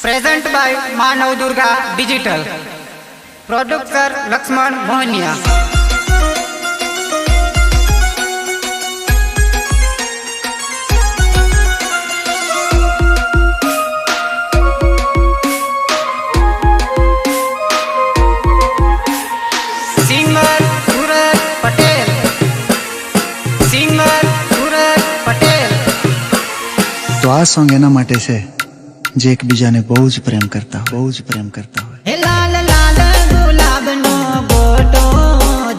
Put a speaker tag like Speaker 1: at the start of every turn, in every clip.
Speaker 1: Present by Maa Navdurga digital. Producer Laxman Mohaniya. Singer Suraj Patel. Singer Suraj Patel.
Speaker 2: तो आ song एना माटे छे जे एकबीजाने बहु ज प्रेम करता હોય।
Speaker 3: हे लाल लाल गुलाब नो गोटो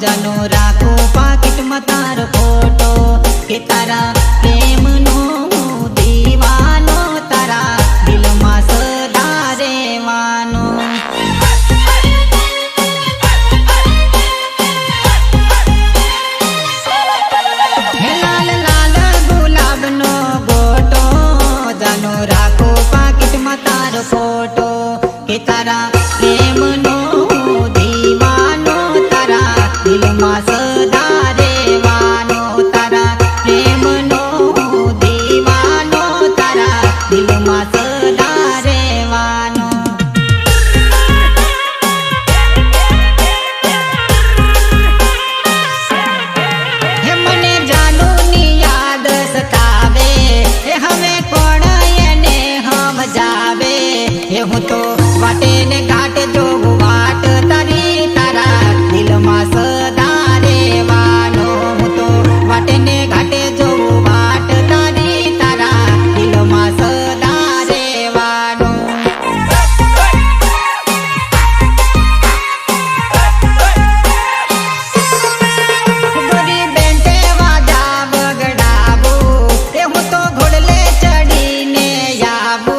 Speaker 3: जानो राखो पाकिट में तार फोटो के तारा प्रेम नो दीवानो तारा दिल में सदा रेवानो। हे लाल लाल गुलाब नो गोटो जानो राखो पाकिट में तार फोटो के तारा प्रेम नो दीवानो तारा दिल में सदा रेवानो। तारा प्रेम नो दीवानो तारा दिल में सदा रेवानो। हे मने जानू नी याद सतावे हे हमें कोण एने हम जावे हे हूँ तो वाटे ने घाट जो वाट तारी तारा दिल में सदा रेवानो। हूँ तो वाटे ने घाटे जो वाट तारी तारा दिल में सदा रेवानो। गोरी बेंटे वाजा बगड़ाबू हे हूँ तो घोड़ले चढ़ीने आबू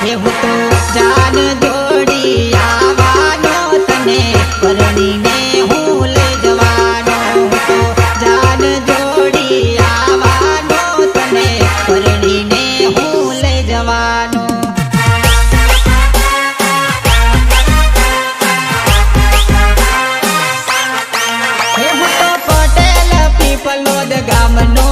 Speaker 3: हे हूँ तो जान जोड़ी आवानो तने परણીને હું લઈ જવાનો। હું તો જાન જોડી આવાનો તને પરણીને હું લઈ જવાનો। हे હું તો પટેલ પીપલોદ ગામનો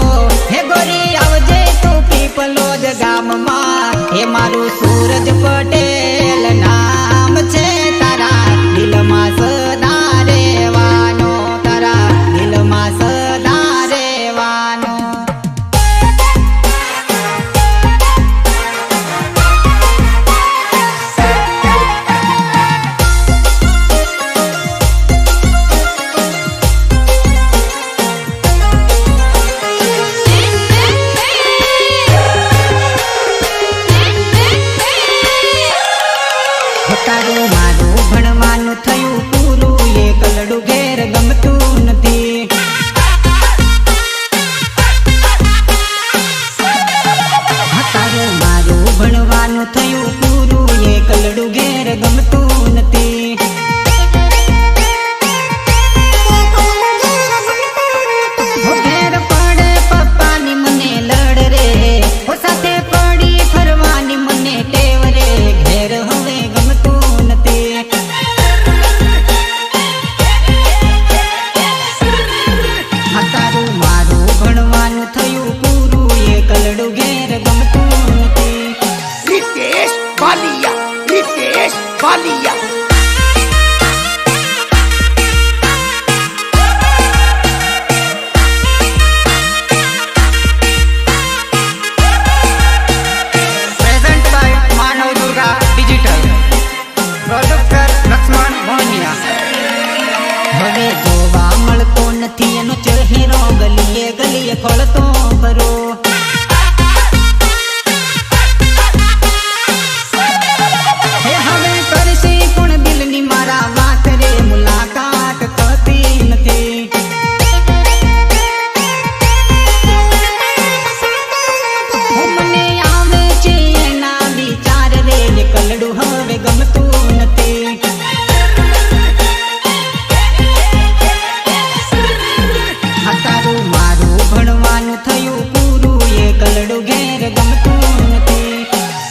Speaker 3: હે ગોરી આવજે તું પીપલોદ ગામમાં હે મારું સૂરજ પટેલ નામ છે તારા દિલમાં સદા રેવાનો। તારા દિલમાં સદા રેવાનો। તારું મારું ભણવાનું થયું પૂરું એ કલડું ઘેર ગમતું નથી। તારું મારું ભણવાનું થયું પૂરું એ કલડું ઘેર ગમતું નથી। હો ઘેર પડે પપ્પાની મને લડ રે હો સાથે પડી ફરવાની મને ટેવ રે ઘેર હવે ગમતું નથી। હા તારું મારું ભણવાનું થયું પૂરું એ કલડું ઘેર ગમતું નથી।
Speaker 4: Ritesh Ballia
Speaker 1: present by Maa Navdurga digital. Producer Laxman Mohania.
Speaker 3: હવે જોવા મળતો નથી એનો ચહેરો ગલીએ ગલીએ ખોળતો કરો। હે હવે કરશે કોણ દિલની મારા વાત રે મુલાકાત થતી નથી। હો મને આવે છે એના વિચાર રે એ કલડું હવે ગમતું નથી। હા તારું મારું ભણવાનું થયું પૂરું એ કલડું ઘેર ગમતું નથી।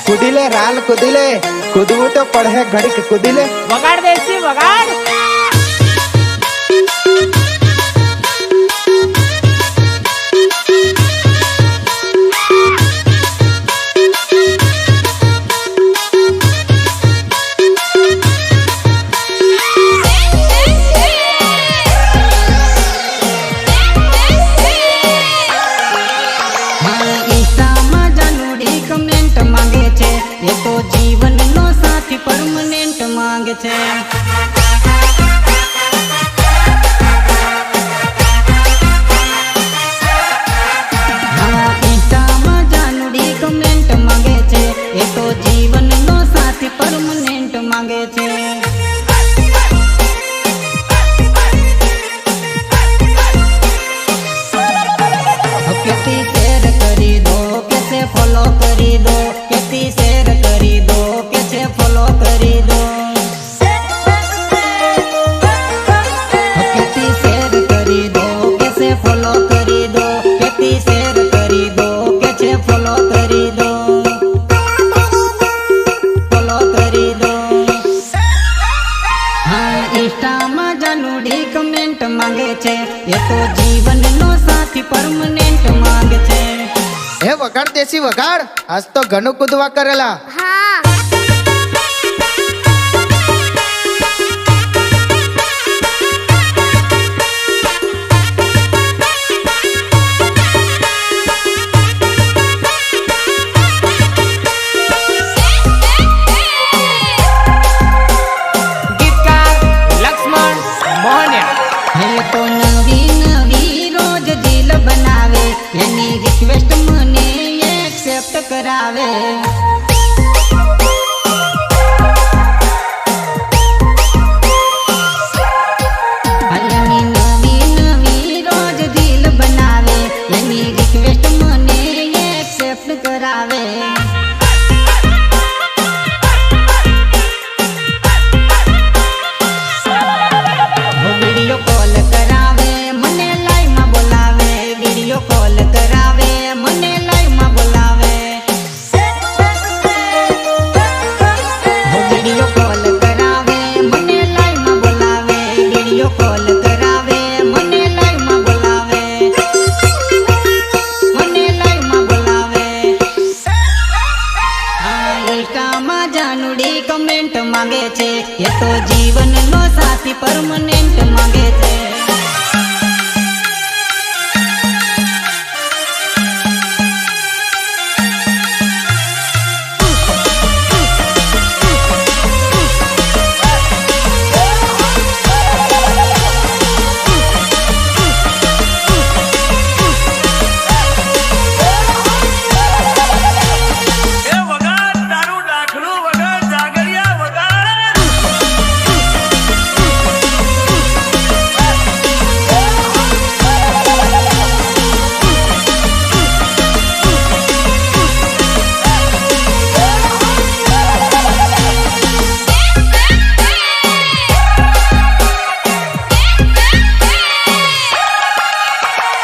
Speaker 4: कुदिले राल कुदिले कुदवू तो पढ़े घड़ीक कुदिले
Speaker 5: વગાડ દેસી વગાડ।
Speaker 3: માંગે છે, એ તો જીવનનો સાથી પરમનેન્ટ માંગે છે. હા, ઇન્સ્ટામાં જાનુડી કમેન્ટ માંગે છે, એ તો જીવનનો સાથી પરમનેન્ટ માંગે છે. કેતી શેર કરી દો કે છે ફોલો કરી દો, કેતી શેર કરી દો કે છે ફોલો કરી દો. કેતી શેર કરી દો કે છે ફોલો કરી દો, કેતી શેર કરી દો કે છે ફોલો કરી દો, ફોલો કરી દો. હા, ઇન્સ્ટામાં જાનુડી કમેન્ટ માંગે છે, એ તો જીવનનો સાથી પરમનેન્ટ માંગે છે.
Speaker 4: હે વગાડ દેશી વગાડ, આજ તો ઘણું કૂદવા કરેલા.
Speaker 1: ગીતકાર લક્ષ્મણ મોહનિયા.
Speaker 3: હે તો નવી નવી રોજ દિલ બનાવે, એની રિક્વેસ્ટ મને એક્સેપ્ટ કરાવે. એની નવી નવી રોજ દિલ બનાવે, એની રિક્વેસ્ટ મને એક્સેપ્ટ કરાવે. વિડીયો કોલ કરાવે, મને લાઈવમાં બોલાવે, વિડીયો કોલ કરાવે, મને લાઈવમાં બોલાવે. વિડીયો કોલ કરાવે, મને લાઈવમાં બોલાવે, વિડીયો કોલ કરાવે, મને લાઈવમાં બોલાવે, મને લાઈવમાં બોલાવે. આ ઇન્સ્ટામાં જાનુડી કમેન્ટ માંગે છે, એ તો જીવનનો સાથી પરમનેન્ટ માંગે છે.
Speaker 5: એ વગાડ તારું ડાકલું વગાડ જાગરિયા વગાડ.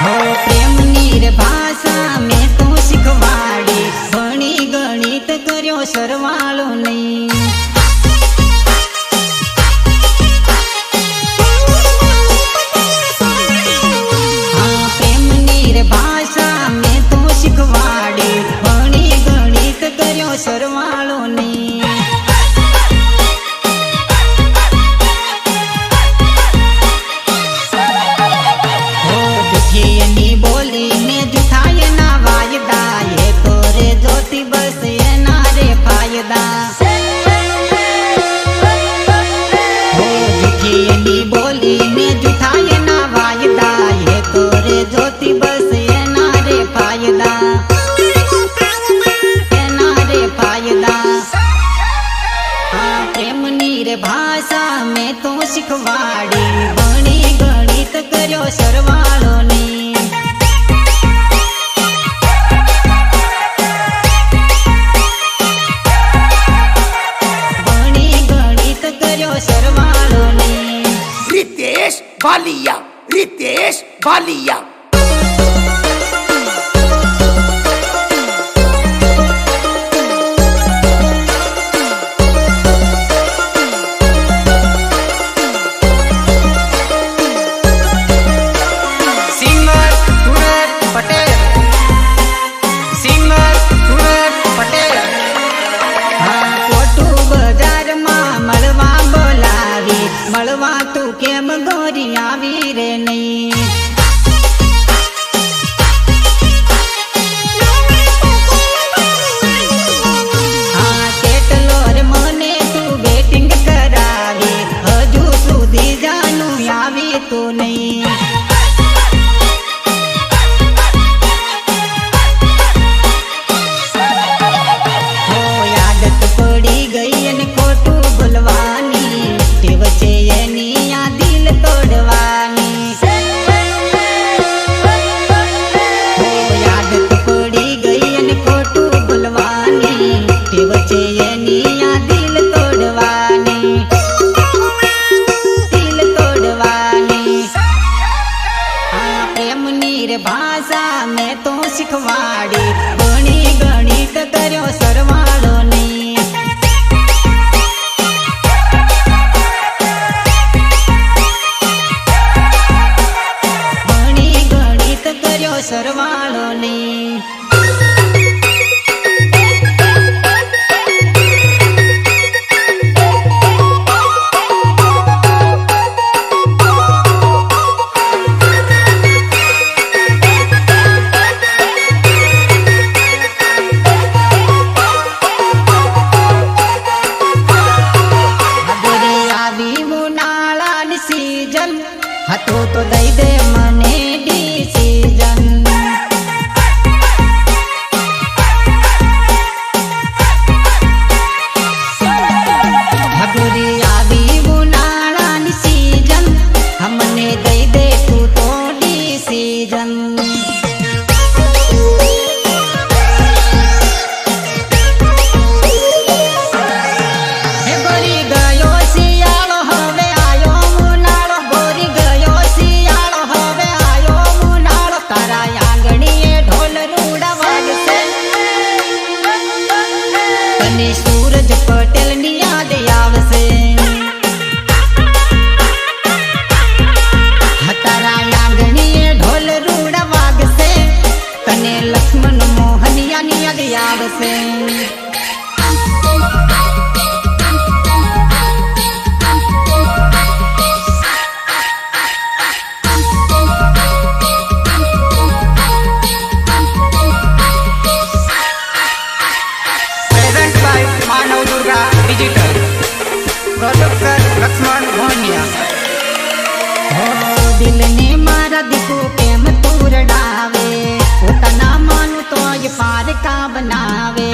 Speaker 3: હો પ્રેમની રે ભાષા મેં તો શીખવાડી, ભણી ગણિત કર્યો સરવાળો નહીં. હા, પ્રેમની રે ભાષા મેં તો શીખવાડી, ભણી ગણિત કર્યો સરવાળો નહીં. જૂઠી એની બોલીને જૂઠા એના વાયદા, એ તો રે જોતી બસ એના રે ફાયદા. જૂઠી એની બોલીને જૂઠા એના વાયદા, એ તો રે જોતી બસ એના રે ફાયદા, એના રે ફાયદા. આ પ્રેમની રે ભાષા મેં તો શીખવાડી, ભણી ગણિત કર્યો સરવાળો નહીં. ભણી ગણિત કર્યો સરવાળો નહીં.
Speaker 5: રિતેશ વાલિયા, રિતેશ વાલિયા.
Speaker 1: સિંગર સુરત પટેલ. સિંગર સુરત પટેલ.
Speaker 3: હા, ખોટું બજારમાં મળવા બોલાવી, મળવા તું કેમ ગોરી આવી રે નહીં. ટેવ છે એની આ દિલ તોડવાની, દિલ તોડવાની. આ પ્રેમની રે ભાષા મેં તો શીખવાડી, ગણી ગણિત કર્યો સરવાળો નહીં. ગણી ગણિત કર્યો સરવાળો નહીં. હતો તો દઈ દે મને ડિસિઝન. હગુરી આવી ઉનાળાની સીઝન, અમને દઈ દે તું તો ડિસિઝન. સૂરજ પટેલ ની યાદ આવશે, તારા આંગણીએ ઢોલ રૂડા વાગશે, તને લક્ષ્મણ મોહનિયા ની યાદ આવશે.
Speaker 1: માનવ દુર્ગા ડિજિટલ પ્રોડ્યુસર લક્ષ્મણ મોહનિયા.
Speaker 3: દિલને મારા દીકુ કેમ તુરડાવે, પોતાના માનું તોય પારકા બનાવે.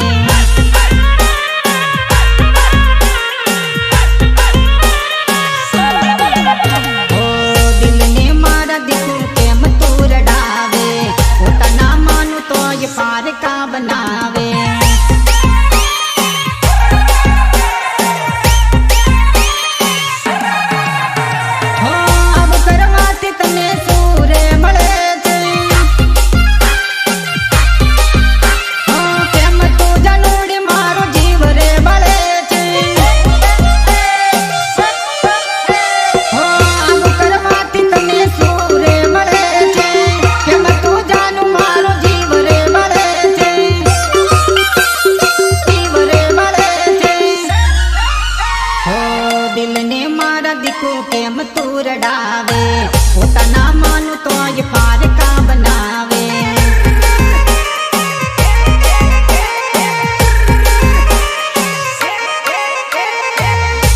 Speaker 3: દિલને મારા દીકુ કેમ તુરડાવે, પોતાના માનું તોય પારકા બનાવે. દિલને મારા દીકુ કેમ તુરડાવે, પોતાના માનું તોય પારકા બનાવે.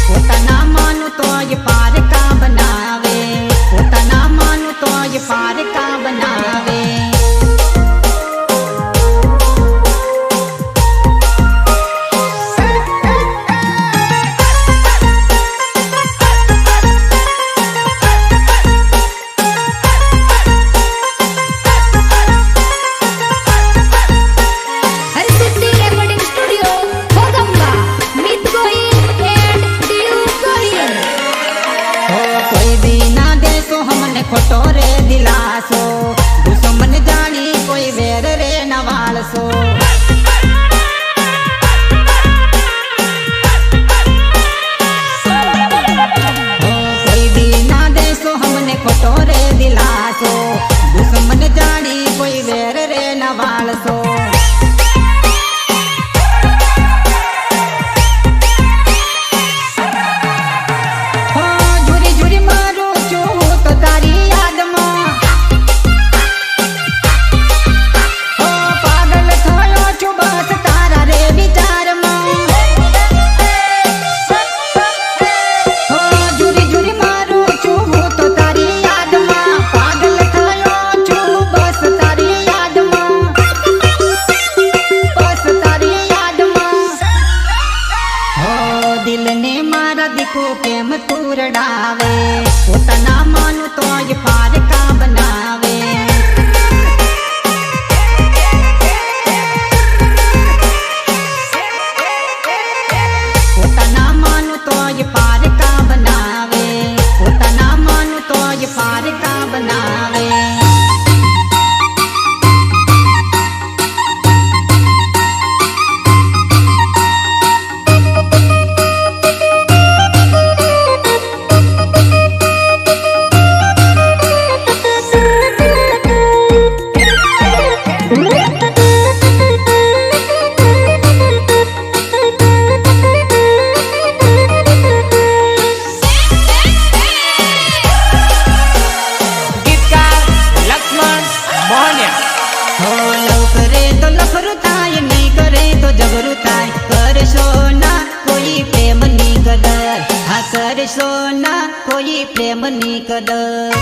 Speaker 3: પોતાના માનું તોય પારકા બનાવે, પોતાના માનું તોય પારકા બનાવે. ખોટો રે દિલાસો, દુશ્મન જાણી કોઈ વેર રે નવાળસો. કોઈ દી ના દેશો હમને ખોટો રે દિલાસો, દુશ્મન જાણી કોઈ વેર રે નવાળસો. કેમ તુરડાવે, પોતાના માનું તોય પારકા બનાવે. કરશો ના કોઈ પ્રેમની કદર.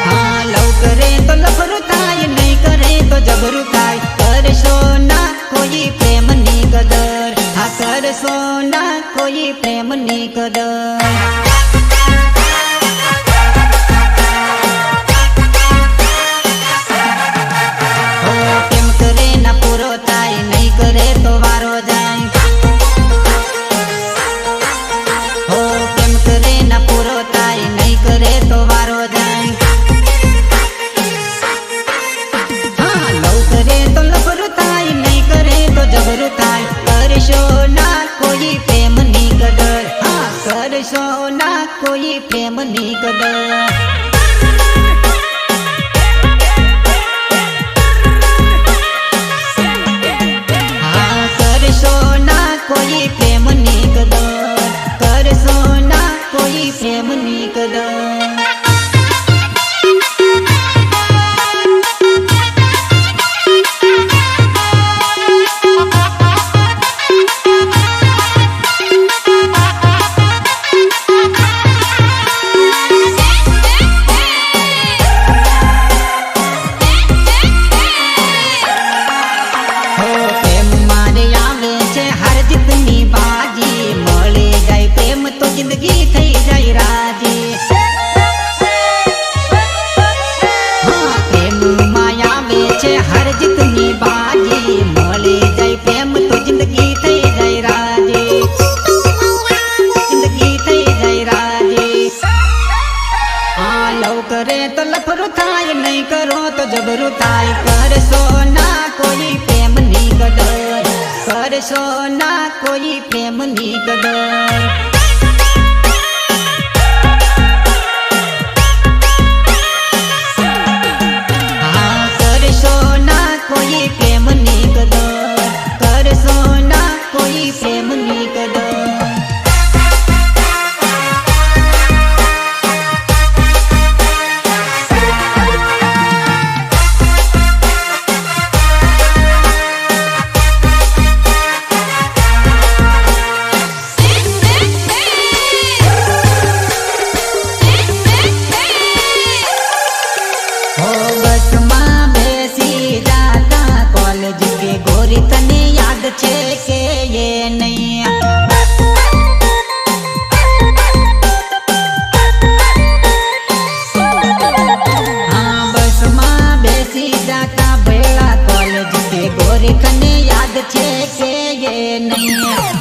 Speaker 3: હા લવ કરે તો લફરું થાય, નહીં કરે તો જબરું થાય. કરશો ના કોઈ પ્રેમની કદર. હા કરશો ના કોઈ પ્રેમની કદર. કરે તો વારો જાય. હો કેમ કરે ના પૂરો થાય, નહીં કરે તો વારો જાય. હા લવ કરે તો લફરું થાય, નહીં કરે તો જબરું થાય. કરશો ના કોઈ પ્રેમની કદર. હા કરશો ના કોઈ પ્રેમની કદર. કોઈ પ્રેમની કદર. કરશો ના કોઈ પ્રેમની કદર. જિંદગી થઈ જાય રાજી. હા પ્રેમમાં આવે છે હર જીતની બાજી. મળી જાય પ્રેમ તો જિંદગી થઈ જાય રાજી. જિંદગી થઈ જાય રાજી. હા લવ કરે તો લફરું થાય, નહીં કરો તો જબરું થાય. કરશો ના કોઈ પ્રેમની કદર. કરશો ના કોઈ પ્રેમની કદર. કોઈ પ્રેમની કદર. કરશો ના કોઈ પ્રેમની કદર. ગોરી તને યાદ છે કે એ નહીં. હા બસમાં બેસી જાતા ભેળા કોલેજ કે ગોરી તને યાદ છે કે એ નહીં.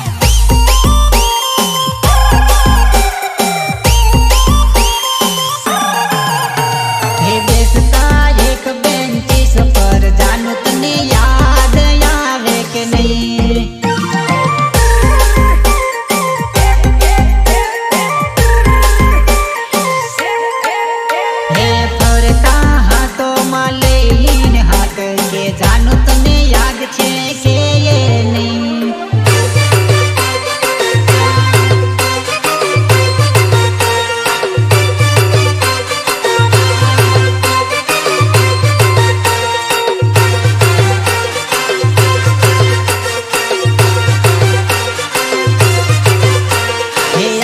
Speaker 3: હે બેસતા એક બેન્ચીસ પર જાનું તને યાદ આવે કે નહીં. હે ફરતા હાથોમાં લઈને હાથ કે જાનું તને યાદ છે કે એ નહીં.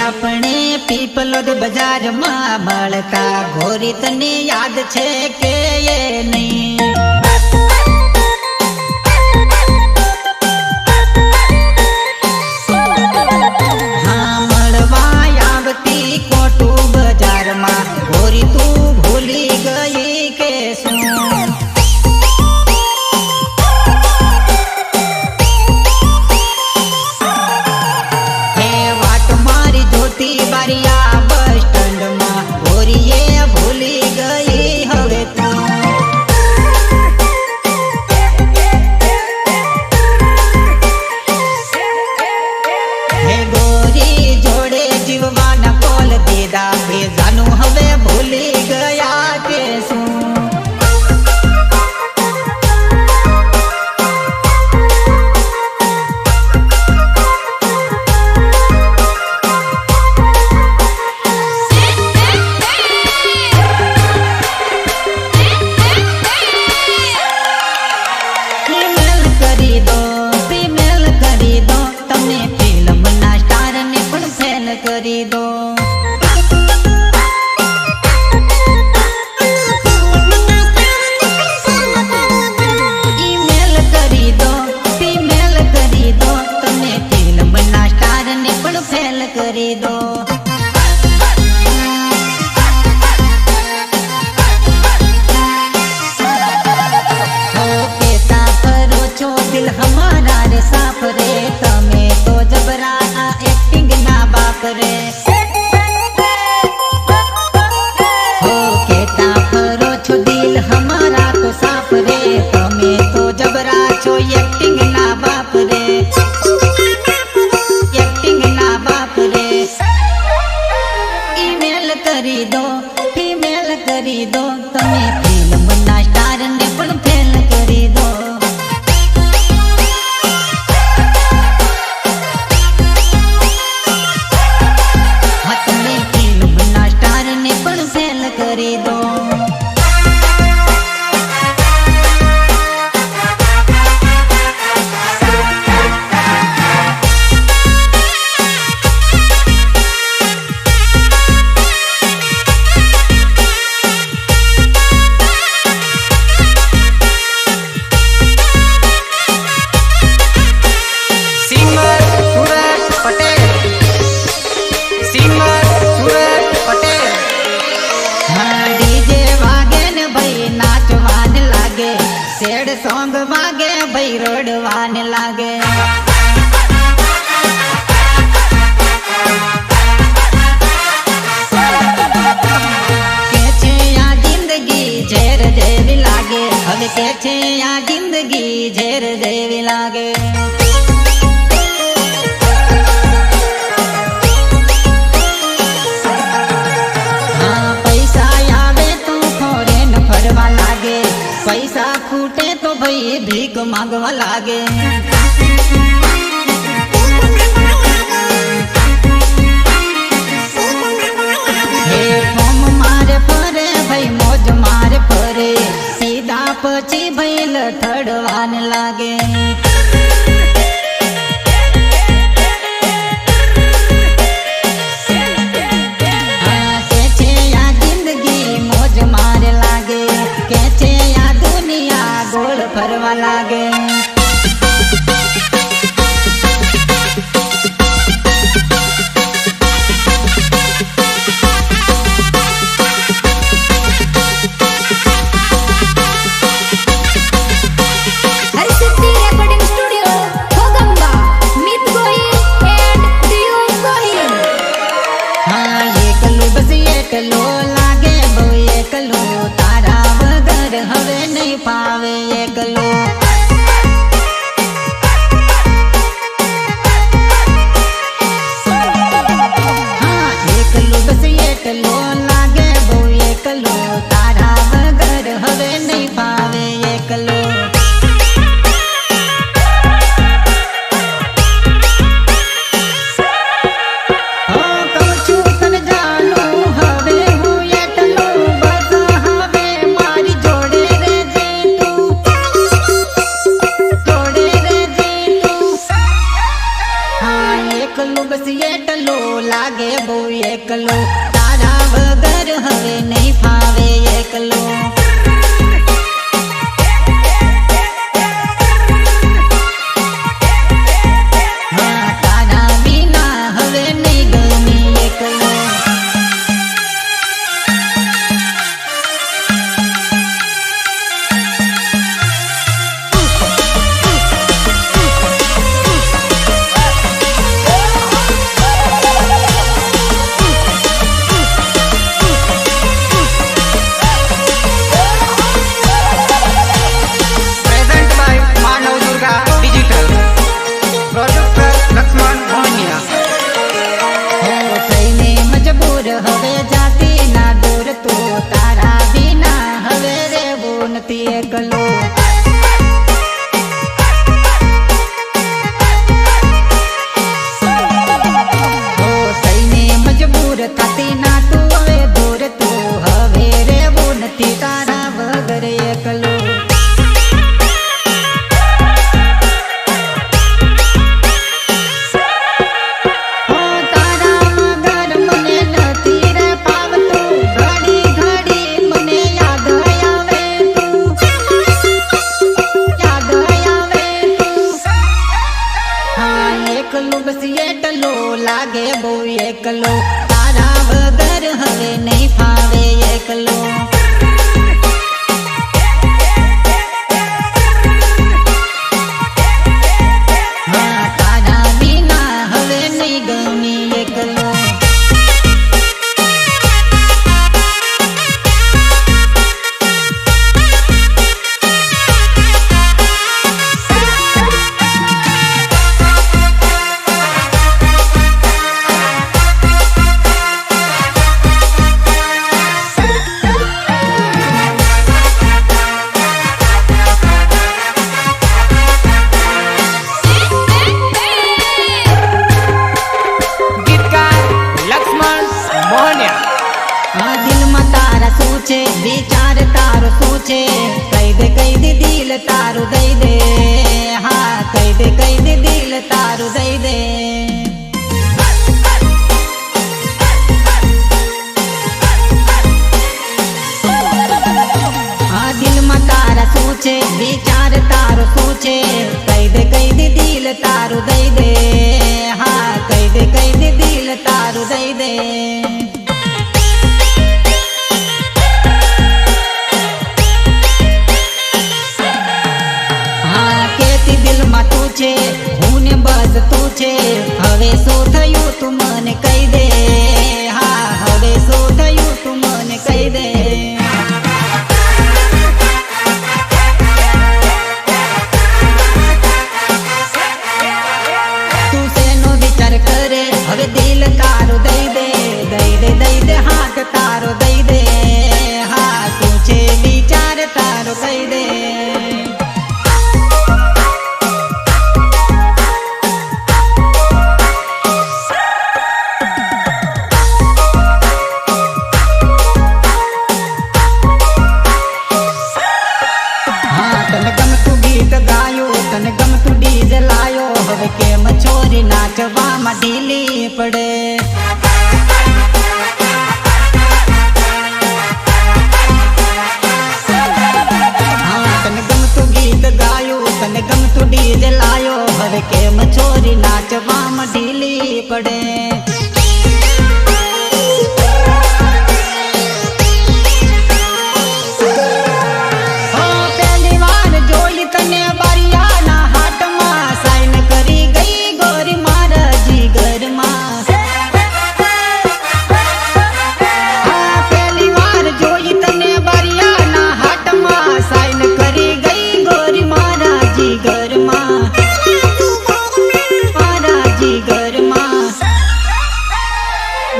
Speaker 3: આપણે પીપલોદ બજારમાં મળતા ગોરી તને યાદ છે કે એ નહીં. હા મળવા આવતી કોટું બજારમાં ગોરી તું ભૂલી ગઈ કે શું. બારિયા બસ સ્ટેન્ડમાં ગોરીએ ભૂલી સોંગ વાગે ભાઈ રડવાને લાગે કે છે આ જિંદગી ઝેર જેવી લાગે હવે કે છે આ જિંદગી ઝેર જેવી લાગે પૈસા ખૂટે તો ભાઈ ભીખ માંગવા લાગે હે ફોમ મારે ફરે ભાઈ મોજ મારે ફરે સીધા પછી ભાઈ લથડવાને લાગે ફરવા લાગે
Speaker 6: હરિસિદ્ધિ રેકોર્ડિંગ સ્ટુડિયો ભોગંબા મિત ગોહિલ એન્ડ દિયુ ગોહિલ
Speaker 3: હા એકલું બસ એકલો લાગે બહુ એકલો તારા વગર હવે નહીં પાવે એકલો હા એકલું બસ એકલો લાગે બહુ એકલો તારા વગર હવે નહીં પાવે એકલો લાગે બહુ એકલો તારા વગર હવે નહીં ફાવે એકલો હા તારા વિના હવે નહીં ગમે એકલો હવે જાતી ના દૂર તો તારા વિના હવે રેવું નથી એકલો થઈને મજબૂર થતી ના તું હવે દૂર તો હવે રેવું નથી તારા વગર એકલો લાગે બહુ એકલો તારા વગર હવે નહીં ફાવે એકલો હા તારા વિના હવે નહીં ગમે એકલો વિચાર તારો શું છે કહી દે દિલ તારું દઈ દે હા કહી દે દિલ તારું દઈ દે આ દિલમાં તારા શું છે વિચાર તારો શું છે કહી દે દિલ તારું દઈ દે હા કહી દે દિલ તારું દઈ દે છે હું ને બસ તું છે હવે શું થયું તું મને કહી દે હા હવે શું થયું તું મને કહી દે તું શેનો વિચાર કરે હવે દિલ તારો દઈ દે દઈ દે હાથ તારો દઈ દે હા શું છે વિચાર તારો કહી દે તને ગમતું ગીત ગાયું તને ગમતું ડીજે લાયો હવે કેમ છોરી નાચવામાં ઢીલી પડે હા તને ગમતું ગીત ગાયું તને ગમતું ડીજે લાયો હવે કેમ છોરી નાચવામાં ઢીલી પડે તને બારિયાના હાટમાં સાઈન કરી ગઈ ગોરી મારા જીગરમાં પહેલી વાર જોઈ તને બારિયાના હાટમાં સાઈન કરી ગઈ ગોરી મારા જીગરમાં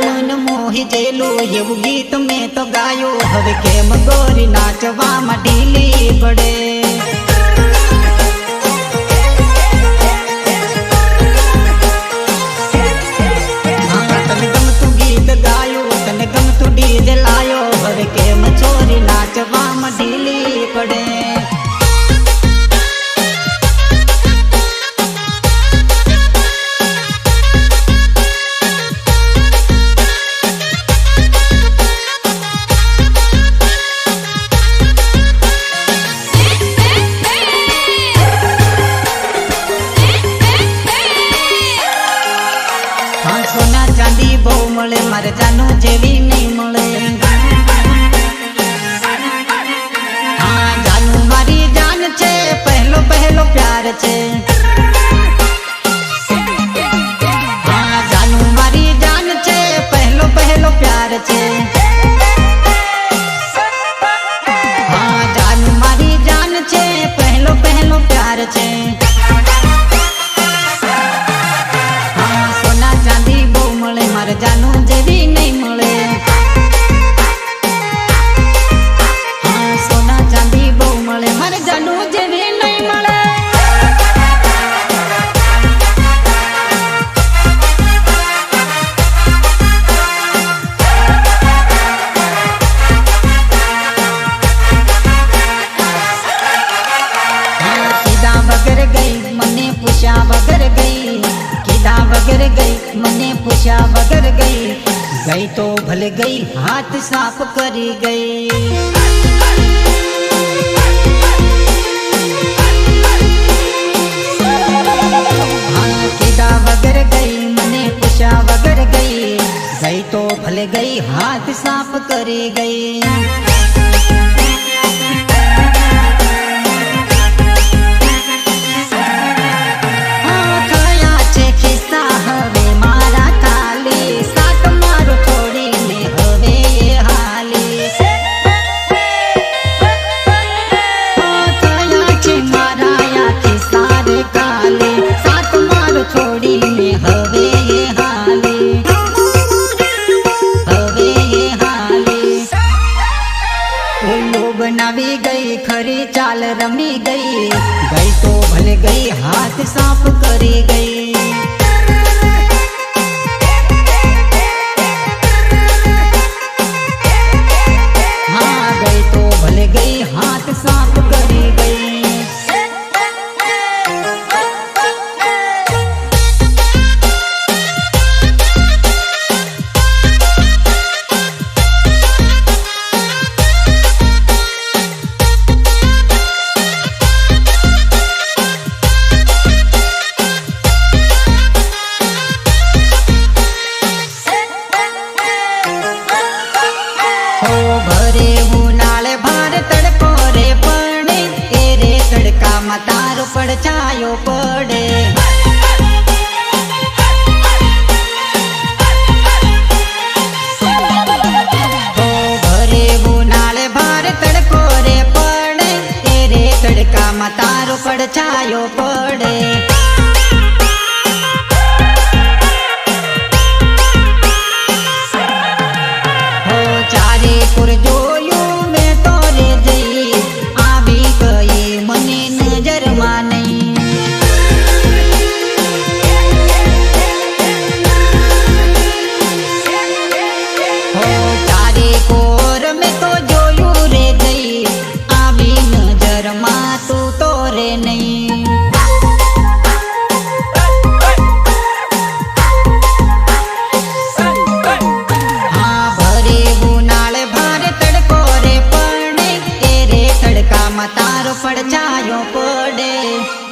Speaker 3: મન મોહી જેલું એવું ગીત મેં તો ગાયું હવે કેમ ગોરી નાચવામાં ઢીલી પડે તને ગમતું ડીજે લાયો હવે કેમ છોરી નાચવામાં ઢીલી પડે સોના ચાંદી બહુ મળે મારે જાનું જેવી નહીં મળે હા જાનું મારી જાન છે પહેલો પ્યાર છે હા જાનું મારી જાન છે પહેલો પ્યાર છે હા જાનું મારી જાન છે પહેલો પ્યાર છે જાનું જેવી નહીં મળે હા સોના ચાંદી બહુ મળે મારે જાનું જેવી નહીં મળે કીધા વગર ગઈ મને પૂછ્યા વગર ગઈ કીધા વગર ગઈ મને પૂછ્યા વગર ગઈ ગઈ તો ભલે ગઈ હાથ સાફ કરી ગઈ હા કીધા વગર ગઈ મને પૂછ્યા વગર ગઈ ગઈ તો ભલે ગઈ હાથ સાફ કરી ગઈ બનાવી ગઈ ખરી ચાલ રમી ગઈ ગઈ તો ભલે ગઈ હાથ સાફ કરી ગઈ હા ગઈ તો ભલે ગઈ હાથ સાફ કરી ગઈ પડછાયો પડે ઓ ઘરે ઉનાળે ભાર તડકો રે પડે એ રે તડકામાં તારો પડછાયો પડે જોયું મેં તો રે જઈ આવી ગઈ મને નજરમાં નહીં હો તારે કોર મેં તો જોયું રે જઈ આવી નજરમાં તું તો રે નહીં તારો પડછાયો પડે